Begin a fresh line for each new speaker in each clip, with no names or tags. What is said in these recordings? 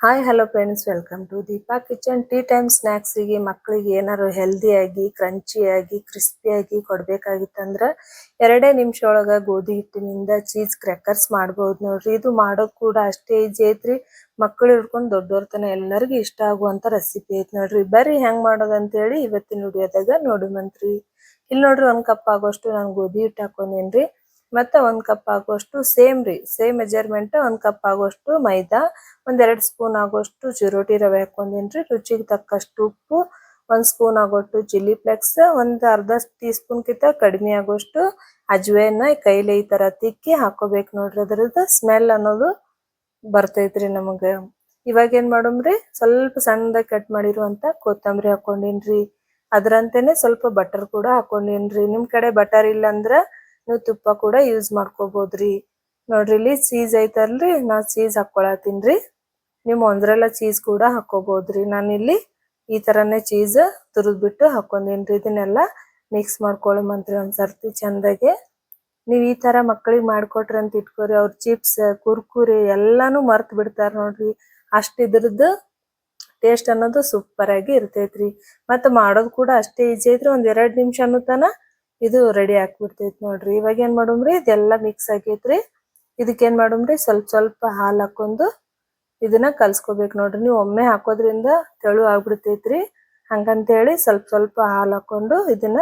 Hi hello friends, welcome to Deepa kitchen. Tea time ಸ್ನ್ಯಾಕ್ಸಿಗೆ ಮಕ್ಕಳಿಗೆ ಏನಾದ್ರು ಹೆಲ್ದಿಯಾಗಿ ಕ್ರಂಚಿಯಾಗಿ ಕ್ರಿಸ್ಪಿಯಾಗಿ ಕೊಡ್ಬೇಕಾಗಿತ್ತಂದ್ರೆ 2 ನಿಮಿಷ ಒಳಗೆ ಗೋಧಿ ಹಿಟ್ಟಿನಿಂದ ಚೀಸ್ ಕ್ರ್ಯಾಕರ್ಸ್ ಮಾಡ್ಬೋದು ನೋಡ್ರಿ. ಇದು ಮಾಡೋದು ಕೂಡ ಅಷ್ಟೇ ಈಜಿ ಐತ್ರಿ. ಮಕ್ಕಳು ಹಿಡ್ಕೊಂಡು ದೊಡ್ಡವ್ರ ತನ ಎಲ್ಲರಿಗೂ ಇಷ್ಟ ಆಗುವಂತ ರೆಸಿಪಿ ಐತಿ ನೋಡ್ರಿ. ಬರ್ರಿ ಹೆಂಗ್ ಮಾಡೋದು ಅಂತೇಳಿ ಇವತ್ತಿನ ವಿಡಿಯೋದಾಗ ನೋಡುವಂತ್ರಿ. ಇಲ್ಲಿ ನೋಡ್ರಿ 1 ಕಪ್ ಆಗೋಷ್ಟು ನಾನು ಗೋಧಿ ಹಿಟ್ಟು ಹಾಕೊಂಡೇನ್ರಿ. ಮತ್ತೆ 1 ಕಪ್ ಆಗುವಷ್ಟು ಸೇಮ್ ಮೆಜರ್ಮೆಂಟ್ 1 ಕಪ್ ಆಗುವಷ್ಟು ಮೈದಾ, 1-2 ಸ್ಪೂನ್ ಆಗುವಷ್ಟು ಚಿರೋಟಿ ರವೆ ಹಾಕೊಂಡೇನ್ರಿ. ರುಚಿಗೆ ತಕ್ಕಷ್ಟು ಉಪ್ಪು, 1 ಸ್ಪೂನ್ ಆಗುವಷ್ಟು ಚಿಲ್ಲಿ ಫ್ಲೇಕ್ಸ್, ಒಂದು ಅರ್ಧ ಟೀ ಸ್ಪೂನ್ ಕಿಂತ ಕಡಿಮೆ ಆಗುವಷ್ಟು ಅಜ್ವೇನ ಕೈಲಿ ಈ ತರ ತಿಕ್ಕಿ ಹಾಕೋಬೇಕು ನೋಡ್ರಿ. ಅದ್ರದ್ದು ಸ್ಮೆಲ್ ಅನ್ನೋದು ಬರ್ತೈತ್ರಿ ನಮಗ. ಇವಾಗ ಏನ್ ಮಾಡೋಮ್ರಿ, ಸ್ವಲ್ಪ ಸಣ್ಣದಾಗಿ ಕಟ್ ಮಾಡಿರುವಂತ ಕೊತ್ತಂಬರಿ ಹಾಕೊಂಡೇನ್ರಿ. ಅದ್ರಂತೆನೆ ಸ್ವಲ್ಪ ಬಟರ್ ಕೂಡ ಹಾಕೊಂಡೇನ್ರಿ. ನಿಮ್ ಕಡೆ ಬಟರ್ ಇಲ್ಲ ಅಂದ್ರ ನೀವು ತುಪ್ಪ ಕೂಡ ಯೂಸ್ ಮಾಡ್ಕೋಬಹುದ್ರಿ. ನೋಡ್ರಿ ಇಲ್ಲಿ ಚೀಸ್ ಐತಲ್ರಿ, ನಾ ಚೀಸ್ ಹಾಕೊಳತ್ತೀನ್ರಿ. ನೀವು ಮೊಂಜರೆಲ್ಲಾ ಚೀಸ್ ಕೂಡ ಹಾಕೋಬಹುದ್ರಿ. ನಾನಿಲ್ಲಿ ಈ ತರನೇ ಚೀಸ್ ತುರಿದ್ಬಿಟ್ಟು ಹಾಕೊಂಡೇನ್ರಿ. ಇದನ್ನೆಲ್ಲ ಮಿಕ್ಸ್ ಮಾಡ್ಕೊಳ್ಳುವಂತ್ರಿ ಒಂದ್ಸರ್ತಿ ಚಂದಾಗೆ. ನೀವ್ ಈ ತರ ಮಕ್ಕಳಿಗೆ ಮಾಡ್ಕೊಟ್ರಿ ಅಂತ ಇಟ್ಕೋರಿ, ಅವ್ರ ಚಿಪ್ಸ್ ಕುರ್ಕುರಿ ಎಲ್ಲಾನು ಮರ್ತ್ ಬಿಡ್ತಾರ ನೋಡ್ರಿ. ಅಷ್ಟ್ ಇದ್ರದ್ದು ಟೇಸ್ಟ್ ಅನ್ನೋದು ಸೂಪರ್ ಆಗಿ ಇರ್ತೈತ್ರಿ. ಮತ್ತೆ ಮಾಡೋದು ಕೂಡ ಅಷ್ಟೇ ಈಜಿ ಐತ್ರಿ. 1-2 ನಿಮಿಷ ಅನ್ನೋತನ ಇದು ರೆಡಿ ಆಗ್ಬಿಡ್ತೈತಿ ನೋಡ್ರಿ. ಇವಾಗ ಏನ್ ಮಾಡೋಮ್ರಿ, ಇದೆಲ್ಲ ಮಿಕ್ಸ್ ಆಗೈತ್ರಿ. ಇದಕ್ಕೇನ್ ಮಾಡೋಮ್ರಿ, ಸ್ವಲ್ಪ ಹಾಲು ಹಾಕೊಂಡು ಇದನ್ನ ಕಲ್ಸ್ಕೋಬೇಕು ನೋಡ್ರಿ. ನೀವು ಒಮ್ಮೆ ಹಾಕೋದ್ರಿಂದ ತೆಳು ಆಗ್ಬಿಡ್ತೈತ್ರಿ. ಹಂಗಂತೇಳಿ ಸ್ವಲ್ಪ ಹಾಲು ಹಾಕೊಂಡು ಇದನ್ನ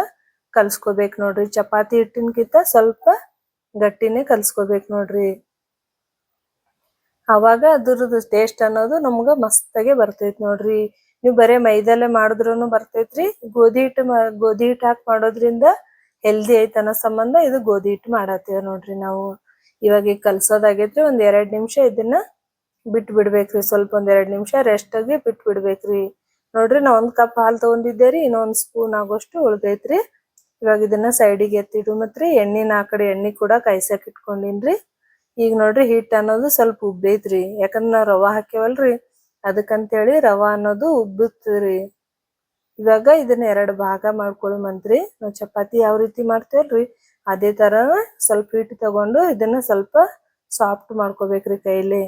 ಕಲ್ಸ್ಕೋಬೇಕು ನೋಡ್ರಿ. ಚಪಾತಿ ಹಿಟ್ಟಿನ್ಕಿಂತ ಸ್ವಲ್ಪ ಗಟ್ಟಿನೇ ಕಲ್ಸ್ಕೋಬೇಕು ನೋಡ್ರಿ. ಅವಾಗ ಅದ್ರದ್ದು ಟೇಸ್ಟ್ ಅನ್ನೋದು ನಮ್ಗ ಮಸ್ತಾಗೆ ಬರ್ತೈತಿ ನೋಡ್ರಿ. ನೀವು ಬರೇ ಮೈದಲ್ಲೇ ಮಾಡಿದ್ರೂನು ಬರ್ತೈತ್ರಿ. ಗೋಧಿ ಹಿಟ್ಟು ಹಾಕಿ ಮಾಡೋದ್ರಿಂದ ಹೆಲ್ದಿ ಐತ್ ಅನ್ನೋ ಸಂಬಂಧ ಇದು ಗೋಧಿ ಹಿಟ್ಟು ಮಾಡತ್ತೇವ ನೋಡ್ರಿ ನಾವು. ಇವಾಗ ಕಲ್ಸೋದಾಗೈತ್ರಿ. 1-2 ನಿಮಿಷ ಇದನ್ನ ಬಿಟ್ಟು ಬಿಡ್ಬೇಕ್ರಿ. ಸ್ವಲ್ಪ 1-2 ನಿಮಿಷ ರೆಸ್ಟ್ ಆಗಿ ಬಿಟ್ಟು ಬಿಡ್ಬೇಕ್ರಿ. ನೋಡ್ರಿ ನಾ 1 ಕಪ್ ಹಾಲು ತಗೊಂಡಿದ್ದೇರಿ. ಇನ್ನೊಂದ್ ಸ್ಪೂನ್ ಆಗೋಷ್ಟು ಉಳ್ದೈತ್ರಿ. ಇವಾಗ ಇದನ್ನ ಸೈಡಿಗೆ ಎತ್ತಿಡು. ಮತ್ರಿ ಎಣ್ಣೆನ ಆ ಕಡೆ ಎಣ್ಣೆ ಕೂಡ ಕಾಯ್ಸಕ್ ಇಟ್ಕೊಂಡಿನ್ರಿ. ಈಗ ನೋಡ್ರಿ ಹಿಟ್ಟು ಅನ್ನೋದು ಸ್ವಲ್ಪ ಉಬ್ಬೈತ್ರಿ. ಯಾಕಂದ್ರೆ ನಾವ್ ರವಾ ಹಾಕ್ಯವಲ್ರಿ, ಅದಕ್ಕಂತೇಳಿ ರವಾ ಅನ್ನೋದು ಉಬ್ಬುತ್ರಿ. ಇವಾಗ ಇದನ್ನ 2 ಭಾಗ ಮಾಡ್ಕೊಳ್ಳುವಂತ್ರಿ. ನಾವು ಚಪಾತಿ ಯಾವ ರೀತಿ ಮಾಡ್ತೇವಲ್ರಿ ಅದೇ ತರ ಸ್ವಲ್ಪ ಹಿಟ್ಟು ತಗೊಂಡು ಇದನ್ನ ಸ್ವಲ್ಪ ಸಾಫ್ಟ್ ಮಾಡ್ಕೋಬೇಕ್ರಿ ಕೈಲಿ.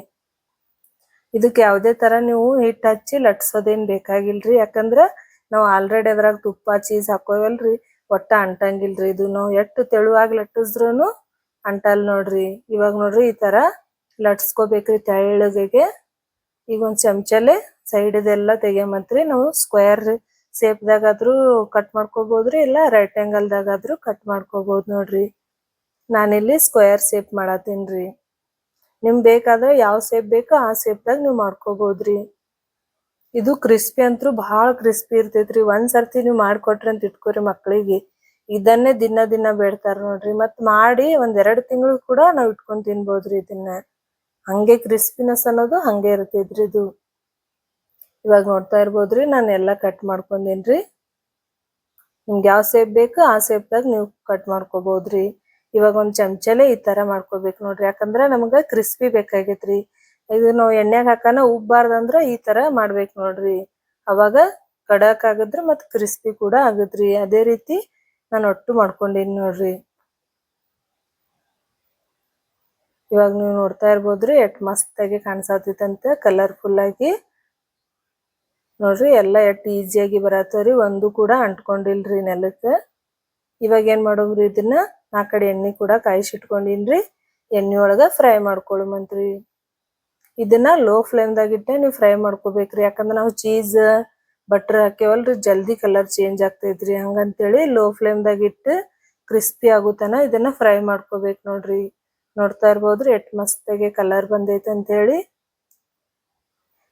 ಇದಕ್ಕೆ ಯಾವುದೇ ತರ ನೀವು ಹಿಟ್ಟು ಹಚ್ಚಿ ಲಟ್ಸೋದೇನ್ ಬೇಕಾಗಿಲ್ರಿ. ಯಾಕಂದ್ರ ನಾವು ಆಲ್ರೆಡಿ ಅದ್ರಾಗ ತುಪ್ಪ ಚೀಸ್ ಹಾಕೋವಲ್ರಿ, ಒಟ್ಟ ಅಂಟಂಗಿಲ್ರಿ. ಇದು ನಾವು ಎಷ್ಟು ತೆಳುವಾಗಿ ಲಟ್ಟಿಸಿದ್ರುನು ಅಂಟಲ್ ನೋಡ್ರಿ. ಇವಾಗ ನೋಡ್ರಿ ಈ ತರ ಲಟ್ಸ್ಕೋಬೇಕ್ರಿ ತೆಳ್ಳಗೆ. ಈಗ ಒಂದ್ ಚಮಚಲೆ ಸೈಡ್ದೆಲ್ಲ ತೆಗಿಯಮತ್ರಿ. ನಾವು ಸ್ಕ್ವೇರ್ ಶೇಪ್ದಾಗಾದ್ರೂ ಕಟ್ ಮಾಡ್ಕೋಬಹುದ್ರಿ, ಇಲ್ಲ ರೈಟ್ ಆಂಗಲ್ದಾಗಾದ್ರೂ ಕಟ್ ಮಾಡ್ಕೋಬಹುದು ನೋಡ್ರಿ. ನಾನಿಲ್ಲಿ ಸ್ಕ್ವೇರ್ ಶೇಪ್ ಮಾಡತ್ತೀನ್ರಿ. ನಿಮ್ಗೆ ಬೇಕಾದ್ರೆ ಯಾವ ಶೇಪ್ ಬೇಕೋ ಆ ಶೇಪ್ದಾಗ ನೀವು ಮಾಡ್ಕೋಬಹುದ್ರಿ. ಇದು ಕ್ರಿಸ್ಪಿ ಅಂತೂ ಬಹಳ ಕ್ರಿಸ್ಪಿ ಇರ್ತೈತ್ರಿ. ಒಂದ್ಸರ್ತಿ ನೀವು ಮಾಡ್ಕೊಟ್ರಿ ಅಂತ ಇಟ್ಕೋರಿ ಮಕ್ಕಳಿಗೆ, ಇದನ್ನೇ ದಿನ ಬೇಡ್ತಾರ ನೋಡ್ರಿ. ಮತ್ ಮಾಡಿ 1-2 ತಿಂಗಳು ಕೂಡ ನಾವ್ ಇಟ್ಕೊಂಡ್ ತಿನ್ಬೋದ್ರಿ ಇದನ್ನ. ಹಂಗೆ ಕ್ರಿಸ್ಪಿನೆಸ್ ಅನ್ನೋದು ಹಂಗೆ ಇರ್ತೈತ್ರಿ ಇದು. ಇವಾಗ ನೋಡ್ತಾ ಇರ್ಬೋದ್ರಿ, ನಾನು ಎಲ್ಲ ಕಟ್ ಮಾಡ್ಕೊಂಡೇನ್ರಿ. ನಿಮ್ಗೆ ಯಾವ ಶೇಪ್ ಬೇಕೋ ಆ ಶೇಪ್ದಾಗ ನೀವು ಕಟ್ ಮಾಡ್ಕೋಬಹುದ್ರಿ. ಇವಾಗ ಒಂದ್ ಚಮಚಲೆ ಈ ತರ ಮಾಡ್ಕೋಬೇಕು ನೋಡ್ರಿ. ಯಾಕಂದ್ರ ನಮ್ಗ ಕ್ರಿಸ್ಪಿ ಬೇಕಾಗೈತ್ರಿ. ಇದು ನಾವು ಎಣ್ಣೆಗೆ ಹಾಕನ ಉಬ್ಬಾರ್ದಂದ್ರ ಈ ತರ ಮಾಡ್ಬೇಕು ನೋಡ್ರಿ. ಅವಾಗ ಕಡಕ್ ಆಗದ್ರ ಮತ್ ಕ್ರಿಸ್ಪಿ ಕೂಡ ಆಗತ್ರಿ. ಅದೇ ರೀತಿ ನಾನು ಒಟ್ಟು ಮಾಡ್ಕೊಂಡೀನಿ ನೋಡ್ರಿ. ಇವಾಗ ನೀವು ನೋಡ್ತಾ ಇರ್ಬೋದ್ರಿ ಎಷ್ಟ್ ಮಸ್ತಾಗಿ ಕಾಣಿಸತೈತಂತ, ಕಲರ್ಫುಲ್ ಆಗಿ ನೋಡ್ರಿ. ಎಲ್ಲ ಎಷ್ಟ್ ಈಸಿಯಾಗಿ ಬರತ್ತವ್ರಿ, ಒಂದು ಕೂಡ ಅಂಟ್ಕೊಂಡಿಲ್ರಿ ನೆಲಕ್ಕ. ಇವಾಗ ಏನ್ ಮಾಡೋಮ್ರಿ, ಇದನ್ನ ಆ ಕಡೆ ಎಣ್ಣೆ ಕೂಡ ಕಾಯಿಸಿಟ್ಕೊಂಡಿನ್ರಿ. ಎಣ್ಣೆ ಒಳಗ ಫ್ರೈ ಮಾಡ್ಕೊಳ್ಳುವಂತ್ರಿ. ಇದನ್ನ ಲೋ ಫ್ಲೇಮ್ದಾಗ ಇಟ್ಟೆ ನೀವು ಫ್ರೈ ಮಾಡ್ಕೋಬೇಕ್ರಿ. ಯಾಕಂದ್ರ ನಾವು ಚೀಸ್ ಬಟರ್ ಹಾಕ್ಯವಲ್ರಿ, ಜಲ್ದಿ ಕಲರ್ ಚೇಂಜ್ ಆಗ್ತೈತ್ರಿ. ಹಂಗಂತೇಳಿ ಲೋ ಫ್ಲೇಮ್ದಾಗ ಇಟ್ಟು ಕ್ರಿಸ್ಪಿ ಆಗುತನ ಇದನ್ನ ಫ್ರೈ ಮಾಡ್ಕೋಬೇಕು ನೋಡ್ರಿ. ನೋಡ್ತಾ ಇರ್ಬೋದ್ರಿ ಎಷ್ಟ್ ಮಸ್ತಾಗಿ ಕಲರ್ ಬಂದೈತೆ ಅಂತ ಹೇಳಿ.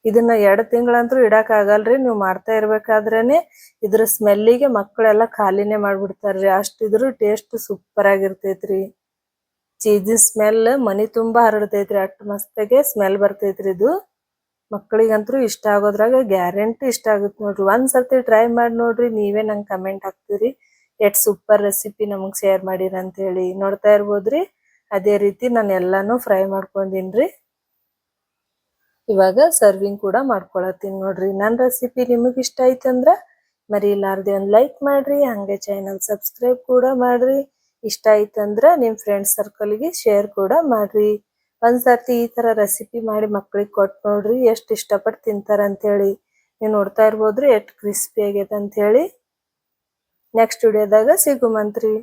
ಇದನ್ನ 2 ತಿಂಗಳಂತೂ ಇಡಕ್ ಆಗಲ್ರಿ. ನೀವು ಮಾಡ್ತಾ ಇರ್ಬೇಕಾದ್ರೇನೆ ಇದ್ರ ಸ್ಮೆಲ್ಲಿಗೆ ಮಕ್ಕಳೆಲ್ಲ ಖಾಲಿನೇ ಮಾಡ್ಬಿಡ್ತಾರ್ರಿ. ಅಷ್ಟಿದ್ರು ಟೇಸ್ಟ್ ಸೂಪರ್ ಆಗಿರ್ತೈತ್ರಿ. ಚೀಸ್ ಸ್ಮೆಲ್ ಮನಿ ತುಂಬಾ ಹರಡ್ತೈತ್ರಿ. ಅಷ್ಟ್ ಮಸ್ತಾಗೆ ಸ್ಮೆಲ್ ಬರ್ತೈತ್ರಿ ಇದು. ಮಕ್ಕಳಿಗಂತೂ ಇಷ್ಟ ಆಗೋದ್ರಾಗ ಗ್ಯಾರಂಟಿ ಇಷ್ಟ ಆಗುತ್ತೆ ನೋಡ್ರಿ. ಒಂದ್ಸರ್ತಿ ಟ್ರೈ ಮಾಡಿ ನೋಡ್ರಿ, ನೀವೇ ನಂಗೆ ಕಮೆಂಟ್ ಹಾಕ್ತೀರಿ ಎಷ್ಟ್ ಸೂಪರ್ ರೆಸಿಪಿ ನಮಗ್ ಶೇರ್ ಮಾಡಿರ ಅಂತ ಹೇಳಿ. ನೋಡ್ತಾ ಇರ್ಬೋದ್ರಿ ಅದೇ ರೀತಿ ನಾನು ಎಲ್ಲಾನು ಫ್ರೈ ಮಾಡ್ಕೊಂಡಿನ್ರಿ. ಇವಾಗ ಸರ್ವಿಂಗ್ ಕೂಡ ಮಾಡ್ಕೊಳತ್ತೀನಿ ನೋಡ್ರಿ. ನನ್ನ ರೆಸಿಪಿ ನಿಮಗೆ ಇಷ್ಟ ಆಯ್ತಂದ್ರ ಮರಿಲಾರ್ದೆ ಒಂದು ಲೈಕ್ ಮಾಡ್ರಿ. ಹಂಗೆ ಚಾನಲ್ ಸಬ್ಸ್ಕ್ರೈಬ್ ಕೂಡ ಮಾಡ್ರಿ. ಇಷ್ಟ ಆಯ್ತಂದ್ರ ನಿಮ್ ಫ್ರೆಂಡ್ಸ್ ಸರ್ಕಲ್ಗೆ ಶೇರ್ ಕೂಡ ಮಾಡ್ರಿ. ಒಂದ್ಸರ್ತಿ ಈ ತರ ರೆಸಿಪಿ ಮಾಡಿ ಮಕ್ಳಿಗೆ ಕೊಟ್ಟು ನೋಡ್ರಿ ಎಷ್ಟ್ ಇಷ್ಟಪಟ್ಟು ತಿಂತಾರ ಅಂತ ಹೇಳಿ. ನೀವು ನೋಡ್ತಾ ಇರ್ಬೋದ್ರಿ ಎಷ್ಟ್ ಕ್ರಿಸ್ಪಿ ಆಗೈತೆ ಅಂತ ಹೇಳಿ. ನೆಕ್ಸ್ಟ್ ವಿಡಿಯೋದಾಗ ಸಿಗುಮಂತ್ರಿ.